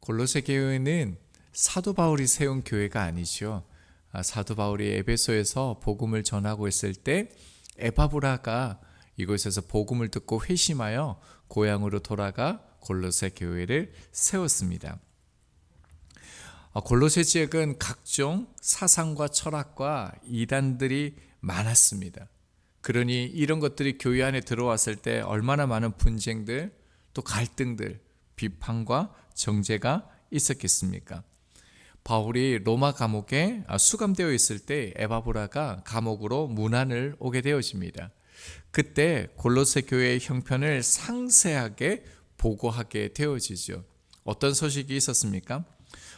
골로새 교회는 사도 바울이 세운 교회가 아니죠. 사도 바울이 에베소에서 복음을 전하고 있을 때 에바브라가 이곳에서 복음을 듣고 회심하여 고향으로 돌아가 골로새 교회를 세웠습니다. 골로새 지역은 각종 사상과 철학과 이단들이 많았습니다. 그러니 이런 것들이 교회 안에 들어왔을 때 얼마나 많은 분쟁들, 또 갈등들, 비판과 정죄가 있었겠습니까? 바울이 로마 감옥에 수감되어 있을 때 에바브라가 감옥으로 문안을 오게 되어집니다. 그때 골로새 교회의 형편을 상세하게 보고하게 되어지죠. 어떤 소식이 있었습니까?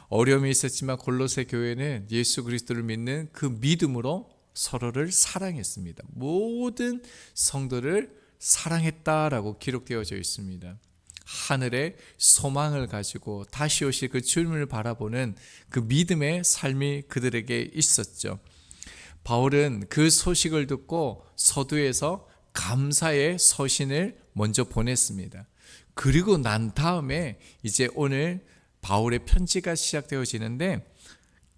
어려움이 있었지만 골로새 교회는 예수 그리스도를 믿는 그 믿음으로 서로를 사랑했습니다. 모든 성도를 사랑했다라고 기록되어져 있습니다. 하늘의 소망을 가지고 다시 오실 그 주님을 바라보는 그 믿음의 삶이 그들에게 있었죠. 바울은 그 소식을 듣고 서두에서 감사의 서신을 먼저 보냈습니다. 그리고 난 다음에 이제 오늘 바울의 편지가 시작되어지는데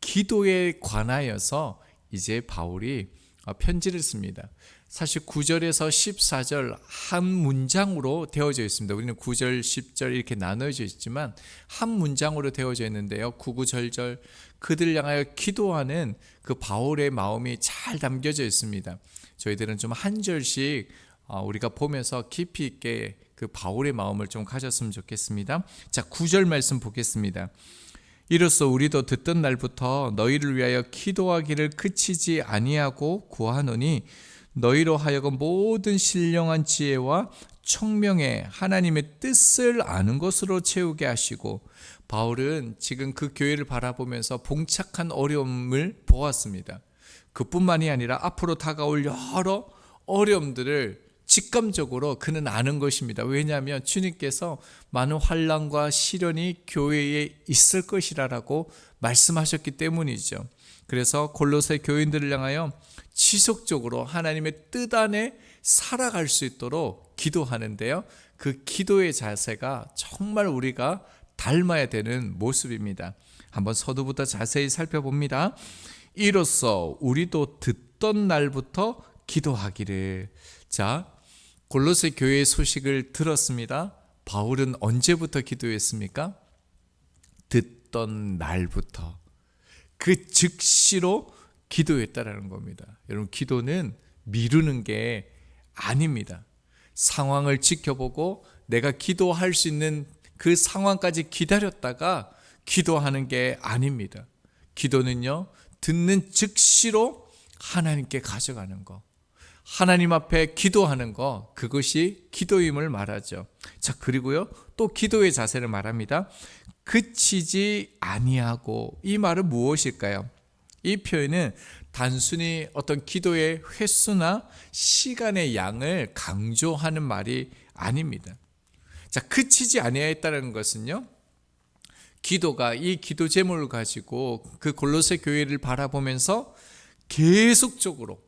기도에 관하여서 이제 바울이 편지를 씁니다. 사실 9절에서 14절 한 문장으로 되어져 있습니다. 우리는 9절, 10절 이렇게 나눠져 있지만 한 문장으로 되어져 있는데요. 구구절절 그들 향하여 기도하는 그 바울의 마음이 잘 담겨져 있습니다. 저희들은 좀 한 절씩 우리가 보면서 깊이 있게 그 바울의 마음을 좀 가졌으면 좋겠습니다. 자, 9절 말씀 보겠습니다. 이로써 우리도 듣던 날부터 너희를 위하여 기도하기를 그치지 아니하고 구하노니 너희로 하여금 모든 신령한 지혜와 총명의 하나님의 뜻을 아는 것으로 채우게 하시고, 바울은 지금 그 교회를 바라보면서 봉착한 어려움을 보았습니다. 그뿐만이 아니라 앞으로 다가올 여러 어려움들을 직감적으로 그는 아는 것입니다. 왜냐하면 주님께서 많은 환난과 시련이 교회에 있을 것이라고 말씀하셨기 때문이죠. 그래서 골로새 교인들을 향하여 지속적으로 하나님의 뜻 안에 살아갈 수 있도록 기도하는데요. 그 기도의 자세가 정말 우리가 닮아야 되는 모습입니다. 한번 서두부터 자세히 살펴봅니다. 이로써 우리도 듣던 날부터 기도하기를. 자, 골로새 교회의 소식을 들었습니다. 바울은 언제부터 기도했습니까? 듣던 날부터. 그 즉시로 기도했다라는 겁니다. 여러분, 기도는 미루는 게 아닙니다. 상황을 지켜보고 내가 기도할 수 있는 그 상황까지 기다렸다가 기도하는 게 아닙니다. 기도는요, 듣는 즉시로 하나님께 가져가는 거, 하나님 앞에 기도하는 거, 그것이 기도임을 말하죠. 자, 그리고요, 또 기도의 자세를 말합니다. 그치지 아니하고. 이 말은 무엇일까요? 이 표현은 단순히 어떤 기도의 횟수나 시간의 양을 강조하는 말이 아닙니다. 자, 그치지 아니하였다는 것은요, 기도가 이 기도 제목을 가지고 그 골로새 교회를 바라보면서 계속적으로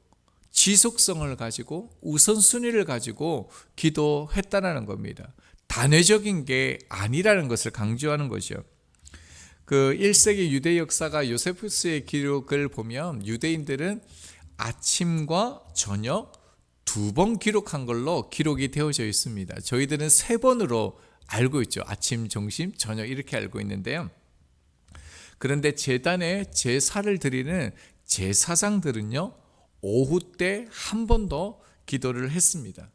지속성을 가지고 우선순위를 가지고 기도했다는 겁니다. 단회적인 게 아니라는 것을 강조하는 거죠. 그 1세기 유대 역사가 요세푸스의 기록을 보면 유대인들은 아침과 저녁 2번 기록한 걸로 기록이 되어져 있습니다. 저희들은 3번으로 알고 있죠. 아침, 점심, 저녁 이렇게 알고 있는데요. 그런데 제단에 제사를 드리는 제사장들은요, 오후 때 한 번 더 기도를 했습니다.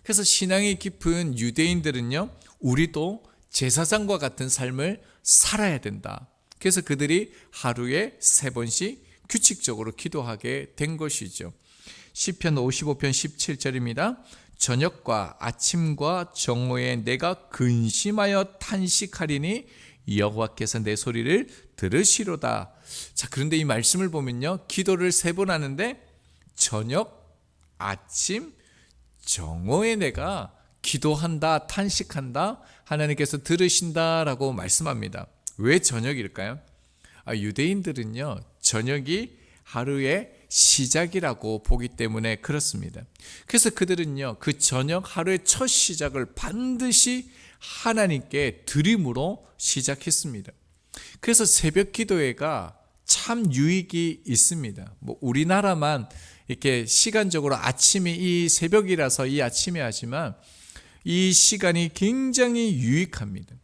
그래서 신앙이 깊은 유대인들은요, 우리도 제사장과 같은 삶을 살아야 된다. 그래서 그들이 하루에 3번씩 규칙적으로 기도하게 된 것이죠. 시편 55편 17절입니다. 저녁과 아침과 정오에 내가 근심하여 탄식하리니 여호와께서 내 소리를 들으시로다. 자, 그런데 이 말씀을 보면요, 기도를 3번 하는데 저녁, 아침, 정오에 내가 기도한다, 탄식한다, 하나님께서 들으신다라고 말씀합니다. 왜 저녁일까요? 유대인들은요, 저녁이 하루의 시작이라고 보기 때문에 그렇습니다. 그래서 그들은요, 그 저녁 하루의 첫 시작을 반드시 하나님께 드림으로 시작했습니다. 그래서 새벽 기도회가 참 유익이 있습니다. 우리나라만 이렇게 시간적으로 아침이 이 새벽이라서 이 아침에 하지만 이 시간이 굉장히 유익합니다.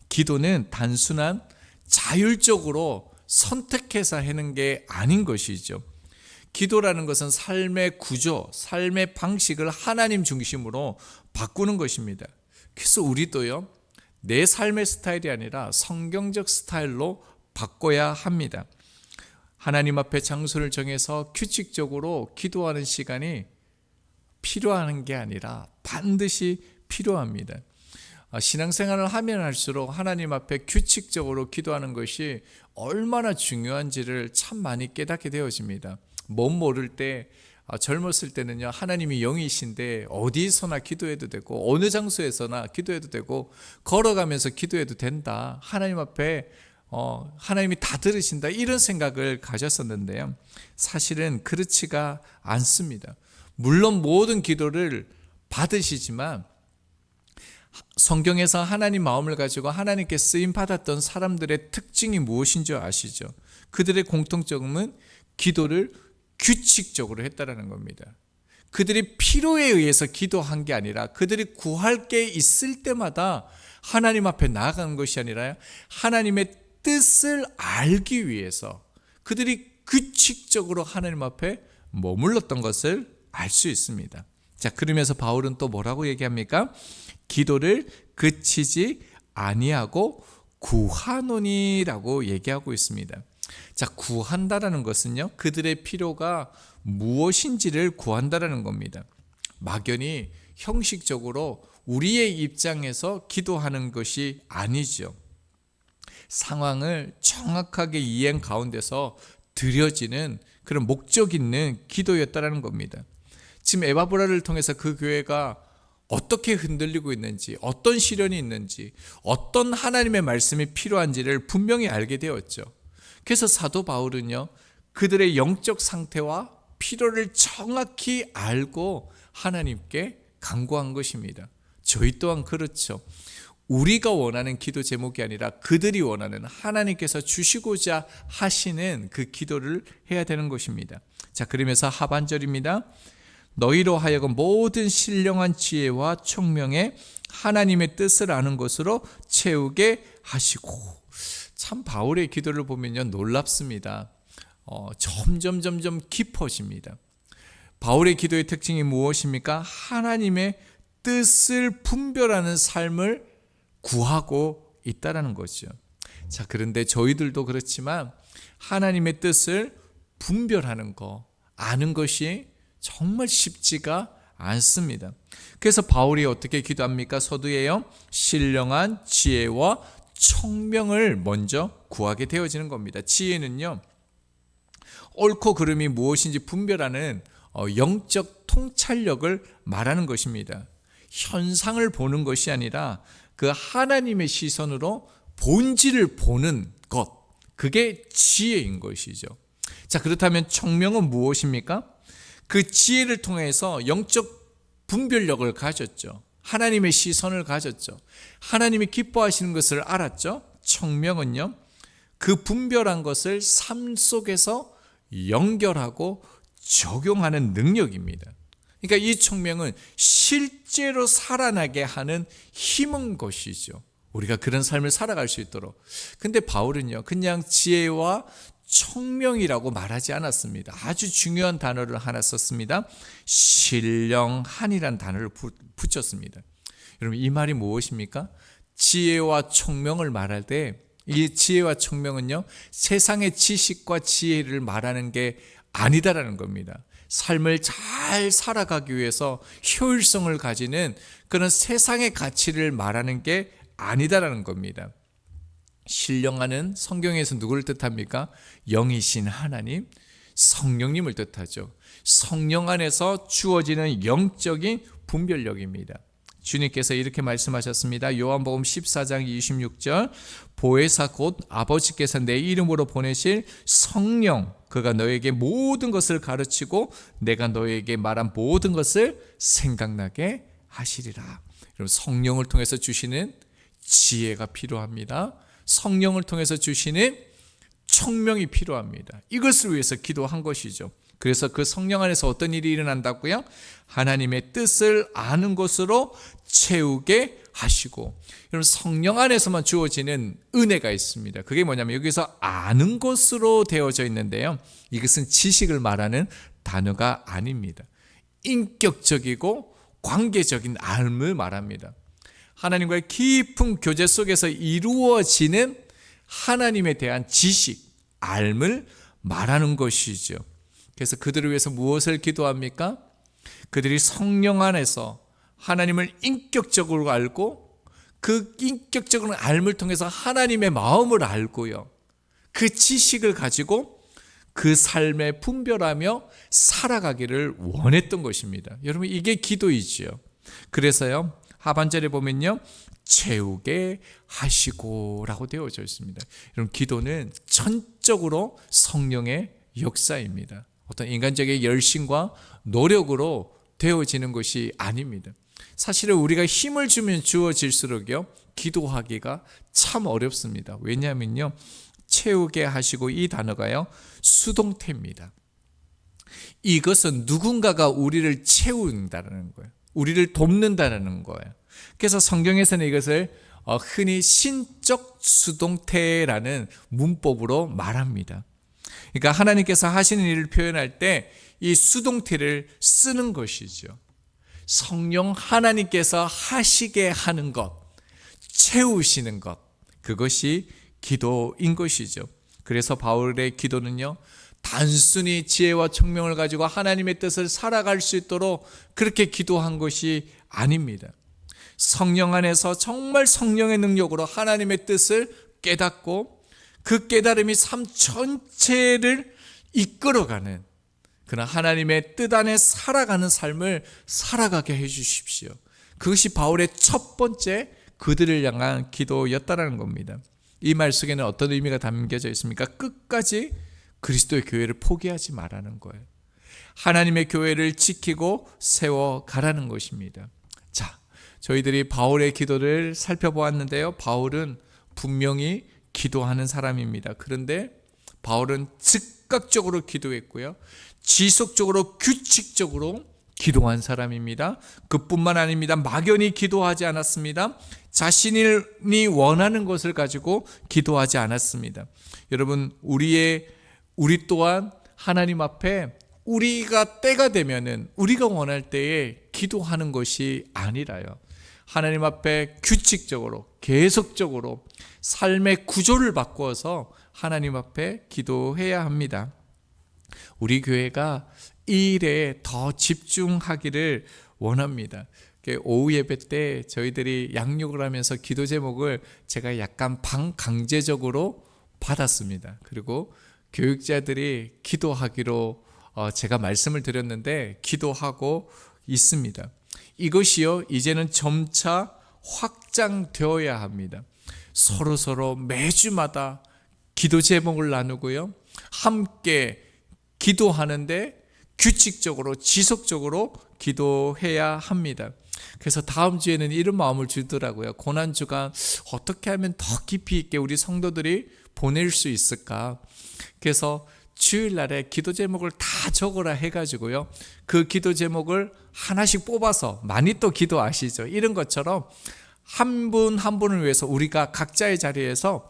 기도는 단순한 자율적으로 선택해서 하는 게 아닌 것이죠. 기도라는 것은 삶의 구조, 삶의 방식을 하나님 중심으로 바꾸는 것입니다. 그래서 우리도요, 내 삶의 스타일이 아니라 성경적 스타일로 바꿔야 합니다. 하나님 앞에 장소를 정해서 규칙적으로 기도하는 시간이 필요한 게 아니라 반드시 필요합니다. 신앙생활을 하면 할수록 하나님 앞에 규칙적으로 기도하는 것이 얼마나 중요한지를 참 많이 깨닫게 되어집니다. 못 모를 때, 젊었을 때는요, 하나님이 영이신데 어디서나 기도해도 되고 어느 장소에서나 기도해도 되고 걸어가면서 기도해도 된다, 하나님 앞에 하나님이 다 들으신다, 이런 생각을 가졌었는데요, 사실은 그렇지가 않습니다. 물론 모든 기도를 받으시지만 성경에서 하나님 마음을 가지고 하나님께 쓰임 받았던 사람들의 특징이 무엇인 줄 아시죠? 그들의 공통점은 기도를 규칙적으로 했다라는 겁니다. 그들이 필요에 의해서 기도한 게 아니라 그들이 구할 게 있을 때마다 하나님 앞에 나아간 것이 아니라 하나님의 뜻을 알기 위해서 그들이 규칙적으로 하나님 앞에 머물렀던 것을 알 수 있습니다. 자, 그러면서 바울은 또 뭐라고 얘기합니까? 기도를 그치지 아니하고 구하노니라고 얘기하고 있습니다. 자, 구한다라는 것은요, 그들의 필요가 무엇인지를 구한다라는 겁니다. 막연히 형식적으로 우리의 입장에서 기도하는 것이 아니죠. 상황을 정확하게 이행 가운데서 드려지는 그런 목적 있는 기도였다라는 겁니다. 지금 에바브라를 통해서 그 교회가 어떻게 흔들리고 있는지, 어떤 시련이 있는지, 어떤 하나님의 말씀이 필요한지를 분명히 알게 되었죠. 그래서 사도 바울은요, 그들의 영적 상태와 필요를 정확히 알고 하나님께 간구한 것입니다. 저희 또한 그렇죠. 우리가 원하는 기도 제목이 아니라 그들이 원하는, 하나님께서 주시고자 하시는 그 기도를 해야 되는 것입니다. 자, 그러면서 하반절입니다. 너희로 하여금 모든 신령한 지혜와 총명에 하나님의 뜻을 아는 것으로 채우게 하시고. 참 바울의 기도를 보면요, 놀랍습니다. 점점 깊어집니다. 바울의 기도의 특징이 무엇입니까? 하나님의 뜻을 분별하는 삶을 구하고 있다라는 거죠. 자, 그런데 저희들도 그렇지만 하나님의 뜻을 분별하는 거, 아는 것이 정말 쉽지가 않습니다. 그래서 바울이 어떻게 기도합니까? 서두에요, 신령한 지혜와 총명을 먼저 구하게 되어지는 겁니다. 지혜는요, 옳고 그름이 무엇인지 분별하는 영적 통찰력을 말하는 것입니다. 현상을 보는 것이 아니라 그 하나님의 시선으로 본질을 보는 것, 그게 지혜인 것이죠. 자, 그렇다면 총명은 무엇입니까? 그 지혜를 통해서 영적 분별력을 가졌죠. 하나님의 시선을 가졌죠. 하나님이 기뻐하시는 것을 알았죠. 총명은요, 그 분별한 것을 삶 속에서 연결하고 적용하는 능력입니다. 그러니까 이 총명은 실제로 살아나게 하는 힘인 것이죠. 우리가 그런 삶을 살아갈 수 있도록. 근데 바울은요, 그냥 지혜와 총명이라고 말하지 않았습니다. 아주 중요한 단어를 하나 썼습니다. 신령한이라는 단어를 붙였습니다. 여러분, 이 말이 무엇입니까? 지혜와 총명을 말할 때 이 지혜와 총명은요, 세상의 지식과 지혜를 말하는 게 아니다라는 겁니다. 삶을 잘 살아가기 위해서 효율성을 가지는 그런 세상의 가치를 말하는 게 아니다라는 겁니다. 신령한은 성경에서 누구를 뜻합니까? 영이신 하나님, 성령님을 뜻하죠. 성령 안에서 주어지는 영적인 분별력입니다. 주님께서 이렇게 말씀하셨습니다. 요한복음 14장 26절, 보혜사 곧 아버지께서 내 이름으로 보내실 성령, 그가 너에게 모든 것을 가르치고 내가 너에게 말한 모든 것을 생각나게 하시리라. 여러분, 성령을 통해서 주시는 지혜가 필요합니다. 성령을 통해서 주시는 총명이 필요합니다. 이것을 위해서 기도한 것이죠. 그래서 그 성령 안에서 어떤 일이 일어난다고요? 하나님의 뜻을 아는 것으로 채우게 하시고, 여러분 성령 안에서만 주어지는 은혜가 있습니다. 그게 뭐냐면 여기서 아는 것으로 되어져 있는데요, 이것은 지식을 말하는 단어가 아닙니다. 인격적이고 관계적인 알을 말합니다. 하나님과의 깊은 교제 속에서 이루어지는 하나님에 대한 지식, 알을 말하는 것이죠. 그래서 그들을 위해서 무엇을 기도합니까? 그들이 성령 안에서 하나님을 인격적으로 알고, 그 인격적인 알을 통해서 하나님의 마음을 알고요, 그 지식을 가지고 그 삶에 분별하며 살아가기를 원했던 것입니다. 여러분 이게 기도이지요. 그래서요 하반절에 보면요, 채우게 하시고 라고 되어져 있습니다. 여러분 기도는 전적으로 성령의 역사입니다. 어떤 인간적인 열심과 노력으로 되어지는 것이 아닙니다. 사실은 우리가 힘을 주면 주어질수록요 기도하기가 참 어렵습니다. 왜냐하면요, 채우게 하시고 이 단어가요 수동태입니다. 이것은 누군가가 우리를 채운다는 거예요. 우리를 돕는다는 거예요. 그래서 성경에서는 이것을 흔히 신적 수동태라는 문법으로 말합니다. 그러니까 하나님께서 하시는 일을 표현할 때 이 수동태를 쓰는 것이죠. 성령 하나님께서 하시게 하는 것, 채우시는 것, 그것이 기도인 것이죠. 그래서 바울의 기도는요, 단순히 지혜와 총명을 가지고 하나님의 뜻을 살아갈 수 있도록 그렇게 기도한 것이 아닙니다. 성령 안에서 정말 성령의 능력으로 하나님의 뜻을 깨닫고 그 깨달음이 삶 전체를 이끌어가는 그런 하나님의 뜻 안에 살아가는 삶을 살아가게 해 주십시오. 그것이 바울의 첫 번째 그들을 향한 기도였다는 겁니다. 이 말 속에는 어떤 의미가 담겨져 있습니까? 끝까지 그리스도의 교회를 포기하지 말라는 거예요. 하나님의 교회를 지키고 세워가라는 것입니다. 자, 저희들이 바울의 기도를 살펴보았는데요, 바울은 분명히 기도하는 사람입니다. 그런데 바울은 즉각적으로 기도했고요, 지속적으로 규칙적으로 기도한 사람입니다. 그뿐만 아닙니다. 막연히 기도하지 않았습니다. 자신이 원하는 것을 가지고 기도하지 않았습니다. 여러분, 우리 또한 하나님 앞에 우리가 때가 되면은 우리가 원할 때에 기도하는 것이 아니라요, 하나님 앞에 규칙적으로 계속적으로 삶의 구조를 바꾸어서 하나님 앞에 기도해야 합니다. 우리 교회가 이 일에 더 집중하기를 원합니다. 오후 예배 때 저희들이 양육을 하면서 기도 제목을 제가 약간 반강제적으로 받았습니다. 그리고 교육자들이 기도하기로 제가 말씀을 드렸는데 기도하고 있습니다. 이것이요, 이제는 점차 확장되어야 합니다. 서로 매주마다 기도 제목을 나누고요, 함께 기도하는데 규칙적으로 지속적으로 기도해야 합니다. 그래서 다음 주에는 이런 마음을 주더라고요. 고난주간 어떻게 하면 더 깊이 있게 우리 성도들이 보낼 수 있을까? 그래서 주일날에 기도 제목을 다 적으라 해가지고요, 그 기도 제목을 하나씩 뽑아서, 많이 또 기도하시죠, 이런 것처럼 한 분 한 분을 위해서 우리가 각자의 자리에서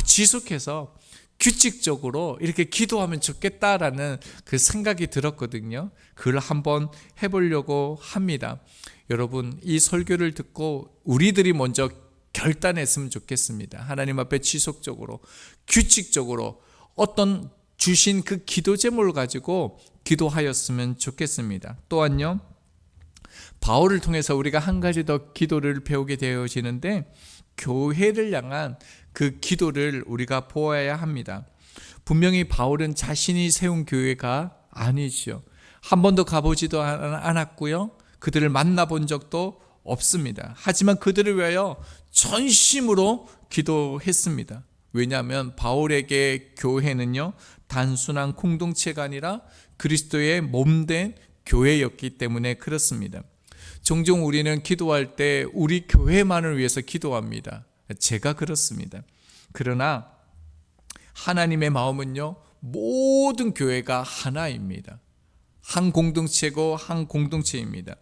지속해서 규칙적으로 이렇게 기도하면 좋겠다라는 그 생각이 들었거든요. 그걸 한번 해보려고 합니다. 여러분, 이 설교를 듣고 우리들이 먼저 결단했으면 좋겠습니다. 하나님 앞에 지속적으로 규칙적으로 어떤 주신 그 기도 제목을 가지고 기도하였으면 좋겠습니다. 또한요, 바울을 통해서 우리가 한 가지 더 기도를 배우게 되어지는데, 교회를 향한 그 기도를 우리가 보아야 합니다. 분명히 바울은 자신이 세운 교회가 아니죠. 한 번도 가보지도 않았고요, 그들을 만나본 적도 없습니다. 하지만 그들을 위하여 전심으로 기도했습니다. 왜냐하면 바울에게 교회는요, 단순한 공동체가 아니라 그리스도의 몸된 교회였기 때문에 그렇습니다. 종종 우리는 기도할 때 우리 교회만을 위해서 기도합니다. 제가 그렇습니다. 그러나 하나님의 마음은요, 모든 교회가 하나입니다. 한 공동체고 한 공동체입니다.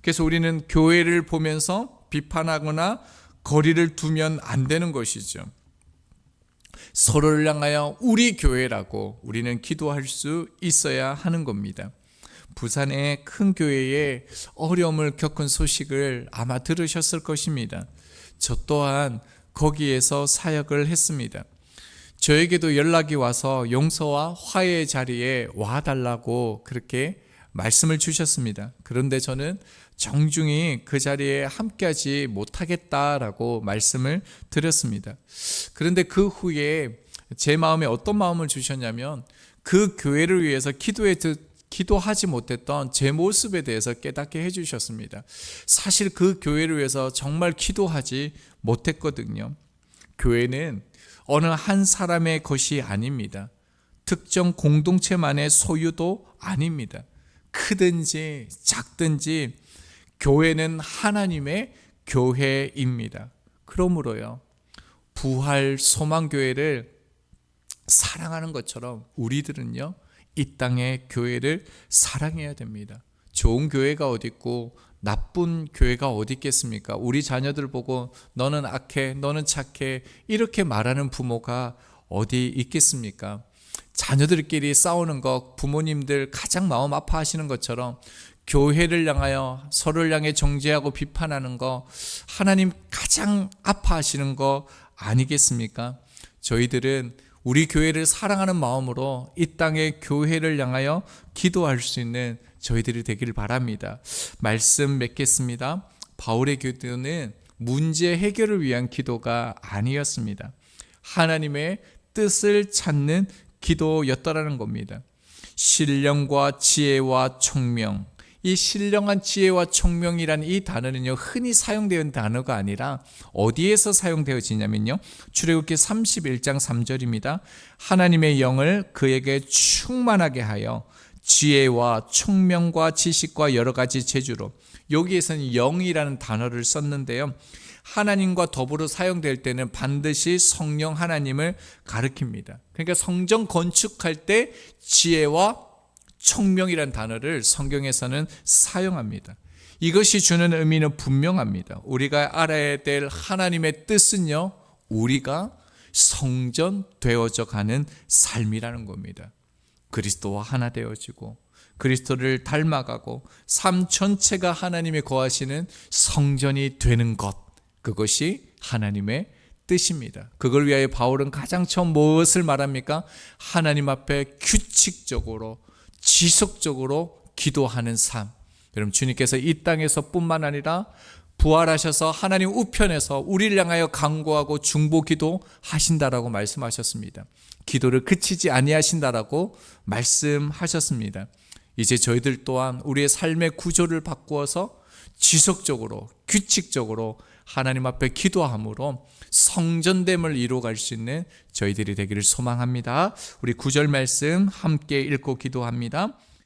그래서 우리는 교회를 보면서 비판하거나 거리를 두면 안 되는 것이죠. 서로를 향하여 우리 교회라고 우리는 기도할 수 있어야 하는 겁니다. 부산의 큰 교회에 어려움을 겪은 소식을 아마 들으셨을 것입니다. 저 또한 거기에서 사역을 했습니다. 저에게도 연락이 와서 용서와 화해의 자리에 와달라고 그렇게 말씀을 주셨습니다. 그런데 저는 정중히 그 자리에 함께하지 못하겠다라고 말씀을 드렸습니다. 그런데 그 후에 제 마음에 어떤 마음을 주셨냐면 그 교회를 위해서 기도하지 못했던 제 모습에 대해서 깨닫게 해주셨습니다. 사실 그 교회를 위해서 정말 기도하지 못했거든요. 교회는 어느 한 사람의 것이 아닙니다. 특정 공동체만의 소유도 아닙니다. 크든지 작든지 교회는 하나님의 교회입니다. 그러므로요, 부활 소망교회를 사랑하는 것처럼 우리들은요, 이 땅의 교회를 사랑해야 됩니다. 좋은 교회가 어디 있고 나쁜 교회가 어디 있겠습니까? 우리 자녀들 보고 너는 악해, 너는 착해 이렇게 말하는 부모가 어디 있겠습니까? 자녀들끼리 싸우는 거 부모님들 가장 마음 아파하시는 것처럼 교회를 향하여 서로를 향해 정죄하고 비판하는 거 하나님 가장 아파하시는 거 아니겠습니까? 저희들은 우리 교회를 사랑하는 마음으로 이 땅의 교회를 향하여 기도할 수 있는 저희들이 되기를 바랍니다. 말씀 맺겠습니다. 바울의 기도는 문제 해결을 위한 기도가 아니었습니다. 하나님의 뜻을 찾는 기도였다라는 겁니다. 신령과 지혜와 총명, 이 신령한 지혜와 총명이란 이 단어는요, 흔히 사용되는 단어가 아니라 어디에서 사용되어지냐면요, 출애굽기 31장 3절입니다. 하나님의 영을 그에게 충만하게 하여 지혜와 총명과 지식과 여러 가지 재주로, 여기에서는 영이라는 단어를 썼는데요, 하나님과 더불어 사용될 때는 반드시 성령 하나님을 가리킵니다. 그러니까 성전 건축할 때 지혜와 총명이라는 단어를 성경에서는 사용합니다. 이것이 주는 의미는 분명합니다. 우리가 알아야 될 하나님의 뜻은요, 우리가 성전 되어져 가는 삶이라는 겁니다. 그리스도와 하나 되어지고 그리스도를 닮아가고 삶 전체가 하나님이 거하시는 성전이 되는 것, 그것이 하나님의 뜻입니다. 그걸 위하여 바울은 가장 처음 무엇을 말합니까? 하나님 앞에 규칙적으로 지속적으로 기도하는 삶. 여러분, 주님께서 이 땅에서 뿐만 아니라 부활하셔서 하나님 우편에서 우리를 향하여 간구하고 중보 기도 하신다라고 말씀하셨습니다. 기도를 그치지 아니하신다라고 말씀하셨습니다. 이제 저희들 또한 우리의 삶의 구조를 바꾸어서 지속적으로 규칙적으로 하나님 앞에 기도함으로 성전됨을 이루어갈 수 있는 저희들이 되기를 소망합니다. 우리 9절 말씀 함께 읽고 기도합니다.